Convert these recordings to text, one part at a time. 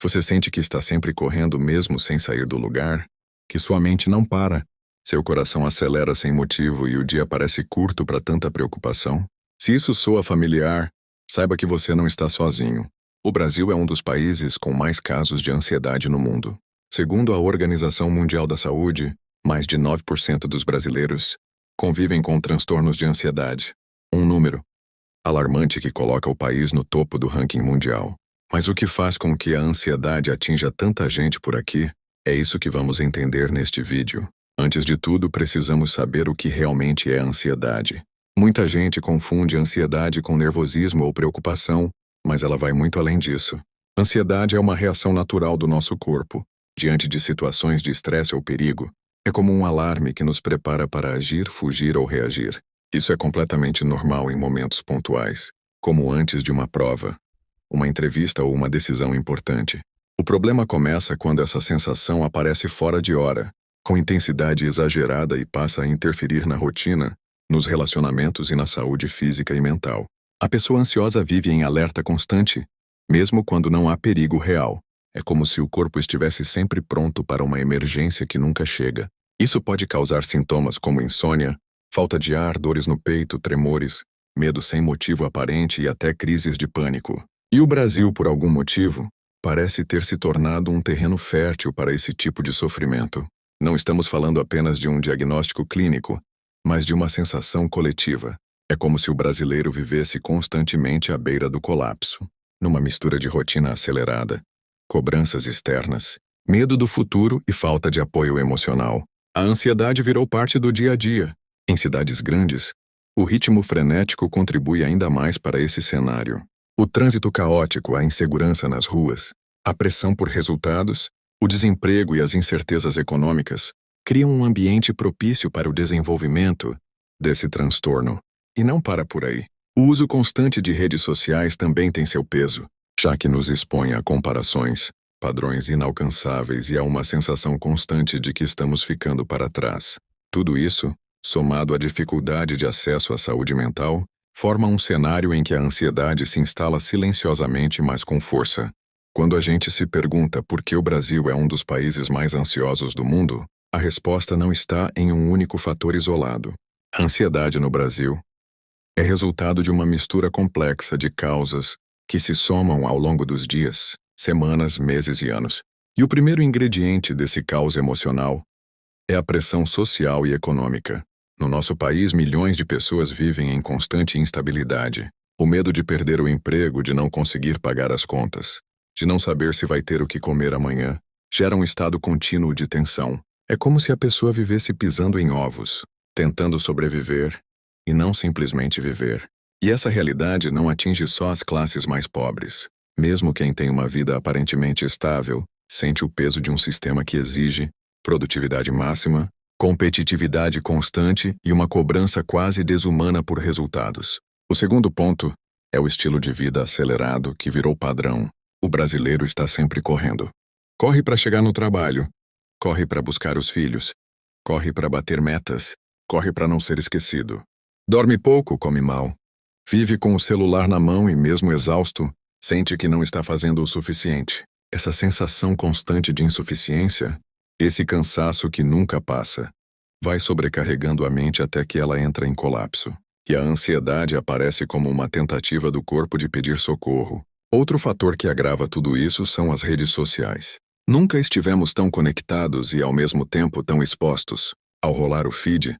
Você sente que está sempre correndo mesmo sem sair do lugar? Que sua mente não para? Seu coração acelera sem motivo e o dia parece curto para tanta preocupação? Se isso soa familiar, saiba que você não está sozinho. O Brasil é um dos países com mais casos de ansiedade no mundo. Segundo a Organização Mundial da Saúde, mais de 9% dos brasileiros convivem com transtornos de ansiedade. Um número alarmante que coloca o país no topo do ranking mundial. Mas o que faz com que a ansiedade atinja tanta gente por aqui? É isso que vamos entender neste vídeo. Antes de tudo, precisamos saber o que realmente é ansiedade. Muita gente confunde ansiedade com nervosismo ou preocupação, mas ela vai muito além disso. Ansiedade é uma reação natural do nosso corpo, diante de situações de estresse ou perigo. É como um alarme que nos prepara para agir, fugir ou reagir. Isso é completamente normal em momentos pontuais, como antes de uma prova, uma entrevista ou uma decisão importante. O problema começa quando essa sensação aparece fora de hora, com intensidade exagerada e passa a interferir na rotina, nos relacionamentos e na saúde física e mental. A pessoa ansiosa vive em alerta constante, mesmo quando não há perigo real. É como se o corpo estivesse sempre pronto para uma emergência que nunca chega. Isso pode causar sintomas como insônia, falta de ar, dores no peito, tremores, medo sem motivo aparente e até crises de pânico. E o Brasil, por algum motivo, parece ter se tornado um terreno fértil para esse tipo de sofrimento. Não estamos falando apenas de um diagnóstico clínico, mas de uma sensação coletiva. É como se o brasileiro vivesse constantemente à beira do colapso, numa mistura de rotina acelerada, cobranças externas, medo do futuro e falta de apoio emocional. A ansiedade virou parte do dia a dia. Em cidades grandes, o ritmo frenético contribui ainda mais para esse cenário. O trânsito caótico, a insegurança nas ruas, a pressão por resultados, o desemprego e as incertezas econômicas criam um ambiente propício para o desenvolvimento desse transtorno. E não para por aí. O uso constante de redes sociais também tem seu peso, já que nos expõe a comparações, padrões inalcançáveis e a uma sensação constante de que estamos ficando para trás. Tudo isso, somado à dificuldade de acesso à saúde mental, forma um cenário em que a ansiedade se instala silenciosamente, mas com força. Quando a gente se pergunta por que o Brasil é um dos países mais ansiosos do mundo, a resposta não está em um único fator isolado. A ansiedade no Brasil é resultado de uma mistura complexa de causas que se somam ao longo dos dias, semanas, meses e anos. E o primeiro ingrediente desse caos emocional é a pressão social e econômica. No nosso país, milhões de pessoas vivem em constante instabilidade. O medo de perder o emprego, de não conseguir pagar as contas, de não saber se vai ter o que comer amanhã, gera um estado contínuo de tensão. É como se a pessoa vivesse pisando em ovos, tentando sobreviver e não simplesmente viver. E essa realidade não atinge só as classes mais pobres. Mesmo quem tem uma vida aparentemente estável, sente o peso de um sistema que exige produtividade máxima, competitividade constante e uma cobrança quase desumana por resultados. O segundo ponto é o estilo de vida acelerado que virou padrão. O brasileiro está sempre correndo. Corre para chegar no trabalho, corre para buscar os filhos, corre para bater metas, corre para não ser esquecido. Dorme pouco, come mal. Vive com o celular na mão e, mesmo exausto, sente que não está fazendo o suficiente. Essa sensação constante de insuficiência, esse cansaço que nunca passa, vai sobrecarregando a mente até que ela entra em colapso. E a ansiedade aparece como uma tentativa do corpo de pedir socorro. Outro fator que agrava tudo isso são as redes sociais. Nunca estivemos tão conectados e, ao mesmo tempo, tão expostos. Ao rolar o feed,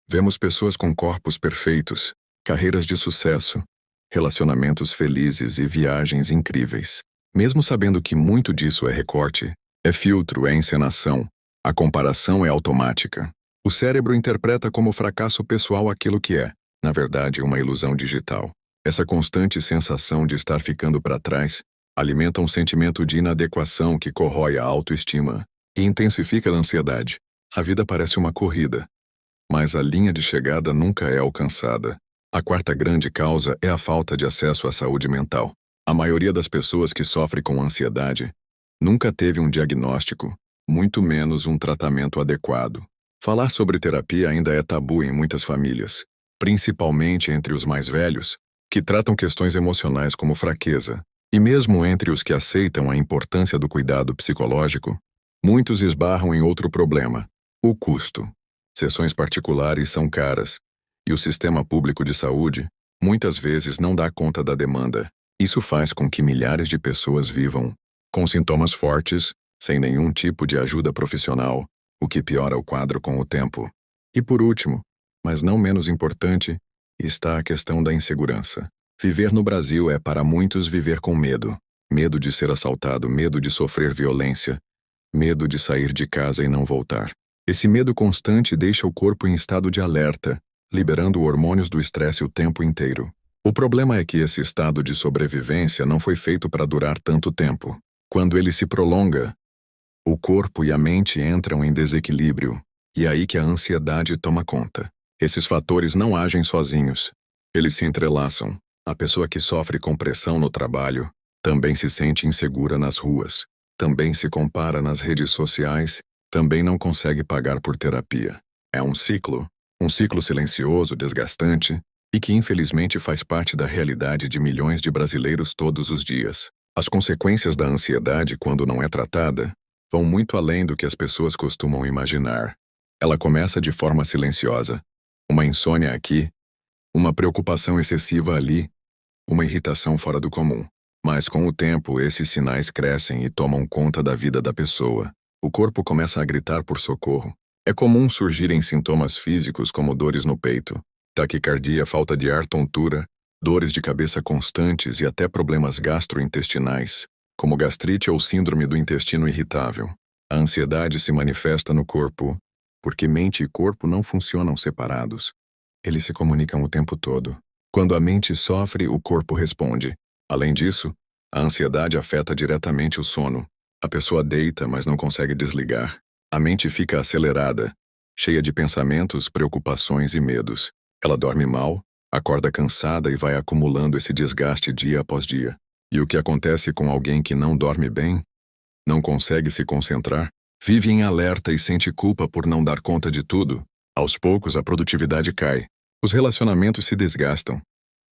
vemos pessoas com corpos perfeitos, carreiras de sucesso, relacionamentos felizes e viagens incríveis. Mesmo sabendo que muito disso é recorte, é filtro, é encenação, a comparação é automática. O cérebro interpreta como fracasso pessoal aquilo que é, na verdade, uma ilusão digital. Essa constante sensação de estar ficando para trás alimenta um sentimento de inadequação que corrói a autoestima e intensifica a ansiedade. A vida parece uma corrida, mas a linha de chegada nunca é alcançada. A quarta grande causa é a falta de acesso à saúde mental. A maioria das pessoas que sofre com ansiedade nunca teve um diagnóstico, muito menos um tratamento adequado. Falar sobre terapia ainda é tabu em muitas famílias, principalmente entre os mais velhos, que tratam questões emocionais como fraqueza, E mesmo entre os que aceitam a importância do cuidado psicológico, muitos esbarram em outro problema: o custo. Sessões particulares são caras, e o sistema público de saúde muitas vezes não dá conta da demanda. Isso faz com que milhares de pessoas vivam com sintomas fortes, sem nenhum tipo de ajuda profissional, o que piora o quadro com o tempo. E por último, mas não menos importante, está a questão da insegurança. Viver no Brasil é para muitos viver com medo. Medo de ser assaltado, medo de sofrer violência, medo de sair de casa e não voltar. Esse medo constante deixa o corpo em estado de alerta, liberando hormônios do estresse o tempo inteiro. O problema é que esse estado de sobrevivência não foi feito para durar tanto tempo. Quando ele se prolonga, o corpo e a mente entram em desequilíbrio, e é aí que a ansiedade toma conta. Esses fatores não agem sozinhos. Eles se entrelaçam. A pessoa que sofre com pressão no trabalho também se sente insegura nas ruas, também se compara nas redes sociais, também não consegue pagar por terapia. É um ciclo silencioso, desgastante, e que infelizmente faz parte da realidade de milhões de brasileiros todos os dias. As consequências da ansiedade, quando não é tratada, vão muito além do que as pessoas costumam imaginar. Ela começa de forma silenciosa. Uma insônia aqui, uma preocupação excessiva ali, uma irritação fora do comum. Mas com o tempo, esses sinais crescem e tomam conta da vida da pessoa. O corpo começa a gritar por socorro. É comum surgirem sintomas físicos como dores no peito, taquicardia, falta de ar, tontura, dores de cabeça constantes e até problemas gastrointestinais, como gastrite ou síndrome do intestino irritável. A ansiedade se manifesta no corpo, porque mente e corpo não funcionam separados. Eles se comunicam o tempo todo. Quando a mente sofre, o corpo responde. Além disso, a ansiedade afeta diretamente o sono. A pessoa deita, mas não consegue desligar. A mente fica acelerada, cheia de pensamentos, preocupações e medos. Ela dorme mal, acorda cansada e vai acumulando esse desgaste dia após dia. E o que acontece com alguém que não dorme bem? Não consegue se concentrar? Vive em alerta e sente culpa por não dar conta de tudo? Aos poucos, a produtividade cai. Os relacionamentos se desgastam.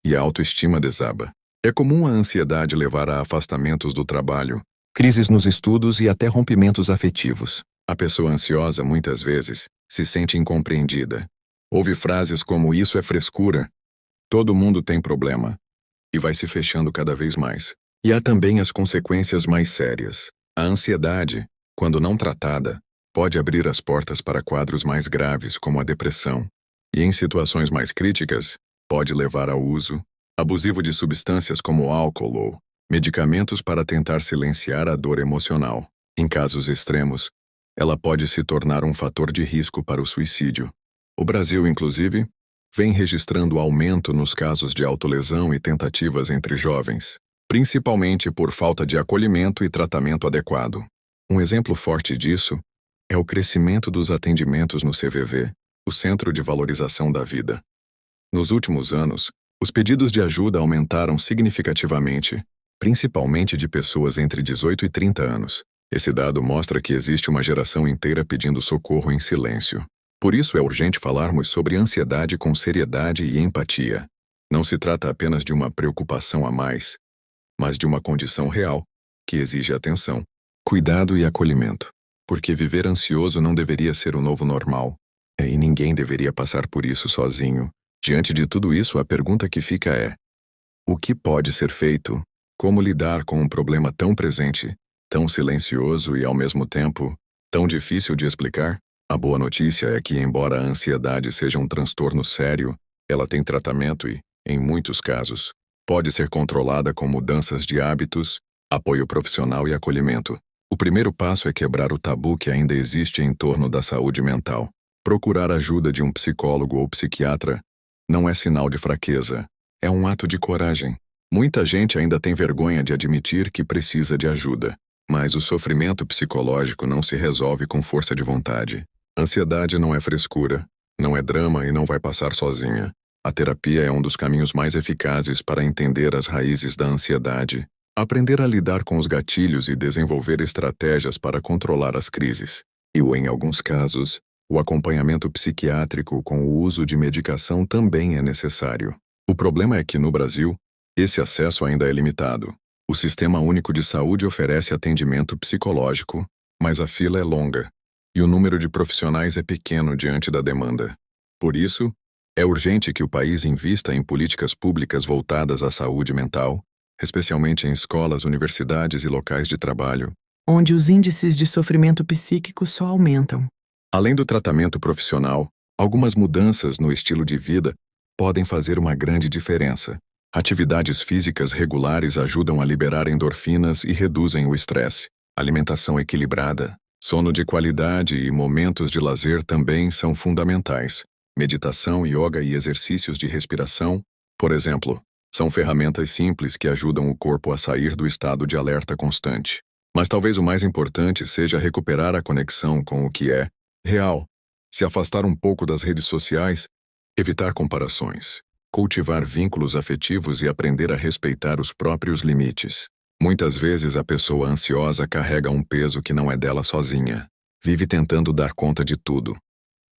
E a autoestima desaba. É comum a ansiedade levar a afastamentos do trabalho, crises nos estudos e até rompimentos afetivos. A pessoa ansiosa, muitas vezes, se sente incompreendida. Ouve frases como "isso é frescura", "todo mundo tem problema", e vai se fechando cada vez mais. E há também as consequências mais sérias. A ansiedade, quando não tratada, pode abrir as portas para quadros mais graves como a depressão. E em situações mais críticas, pode levar ao uso abusivo de substâncias como álcool ou medicamentos para tentar silenciar a dor emocional. Em casos extremos, ela pode se tornar um fator de risco para o suicídio. O Brasil, inclusive, vem registrando aumento nos casos de autolesão e tentativas entre jovens, principalmente por falta de acolhimento e tratamento adequado. Um exemplo forte disso é o crescimento dos atendimentos no CVV, o Centro de Valorização da Vida. Nos últimos anos, os pedidos de ajuda aumentaram significativamente, principalmente de pessoas entre 18 e 30 anos. Esse dado mostra que existe uma geração inteira pedindo socorro em silêncio. Por isso é urgente falarmos sobre ansiedade com seriedade e empatia. Não se trata apenas de uma preocupação a mais, mas de uma condição real, que exige atenção, cuidado e acolhimento. Porque viver ansioso não deveria ser o novo normal, e ninguém deveria passar por isso sozinho. Diante de tudo isso, a pergunta que fica é: o que pode ser feito? Como lidar com um problema tão presente, tão silencioso e, ao mesmo tempo, tão difícil de explicar? A boa notícia é que, embora a ansiedade seja um transtorno sério, ela tem tratamento e, em muitos casos, pode ser controlada com mudanças de hábitos, apoio profissional e acolhimento. O primeiro passo é quebrar o tabu que ainda existe em torno da saúde mental. Procurar ajuda de um psicólogo ou psiquiatra não é sinal de fraqueza, é um ato de coragem. Muita gente ainda tem vergonha de admitir que precisa de ajuda, mas o sofrimento psicológico não se resolve com força de vontade. Ansiedade não é frescura, não é drama e não vai passar sozinha. A terapia é um dos caminhos mais eficazes para entender as raízes da ansiedade, aprender a lidar com os gatilhos e desenvolver estratégias para controlar as crises. E, em alguns casos, o acompanhamento psiquiátrico com o uso de medicação também é necessário. O problema é que, no Brasil, esse acesso ainda é limitado. O Sistema Único de Saúde oferece atendimento psicológico, mas a fila é longa e o número de profissionais é pequeno diante da demanda. Por isso, é urgente que o país invista em políticas públicas voltadas à saúde mental, especialmente em escolas, universidades e locais de trabalho, onde os índices de sofrimento psíquico só aumentam. Além do tratamento profissional, algumas mudanças no estilo de vida podem fazer uma grande diferença. Atividades físicas regulares ajudam a liberar endorfinas e reduzem o estresse. Alimentação equilibrada, sono de qualidade e momentos de lazer também são fundamentais. Meditação, yoga e exercícios de respiração, por exemplo, são ferramentas simples que ajudam o corpo a sair do estado de alerta constante. Mas talvez o mais importante seja recuperar a conexão com o que é real, se afastar um pouco das redes sociais, evitar comparações, cultivar vínculos afetivos e aprender a respeitar os próprios limites. Muitas vezes a pessoa ansiosa carrega um peso que não é dela sozinha. Vive tentando dar conta de tudo,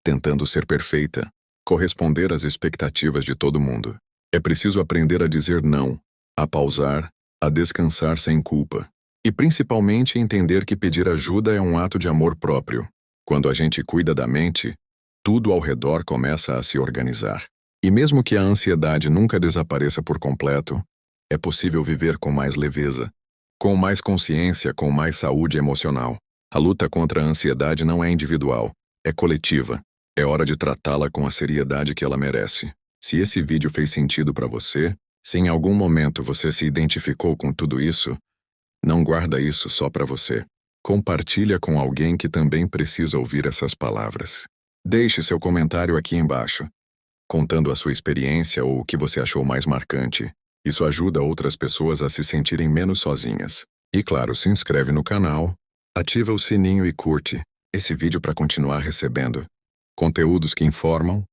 tentando ser perfeita, corresponder às expectativas de todo mundo. É preciso aprender a dizer não, a pausar, a descansar sem culpa. E principalmente entender que pedir ajuda é um ato de amor próprio. Quando a gente cuida da mente, tudo ao redor começa a se organizar. E mesmo que a ansiedade nunca desapareça por completo, é possível viver com mais leveza, com mais consciência, com mais saúde emocional. A luta contra a ansiedade não é individual, é coletiva. É hora de tratá-la com a seriedade que ela merece. Se esse vídeo fez sentido para você, se em algum momento você se identificou com tudo isso, não guarda isso só para você. Compartilha com alguém que também precisa ouvir essas palavras. Deixe seu comentário aqui embaixo, contando a sua experiência ou o que você achou mais marcante. Isso ajuda outras pessoas a se sentirem menos sozinhas. E claro, se inscreve no canal, ativa o sininho e curte esse vídeo para continuar recebendo conteúdos que informam,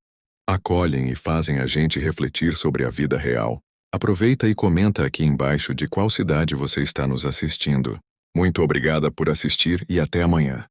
acolhem e fazem a gente refletir sobre a vida real. Aproveita e comenta aqui embaixo de qual cidade você está nos assistindo. Muito obrigada por assistir e até amanhã.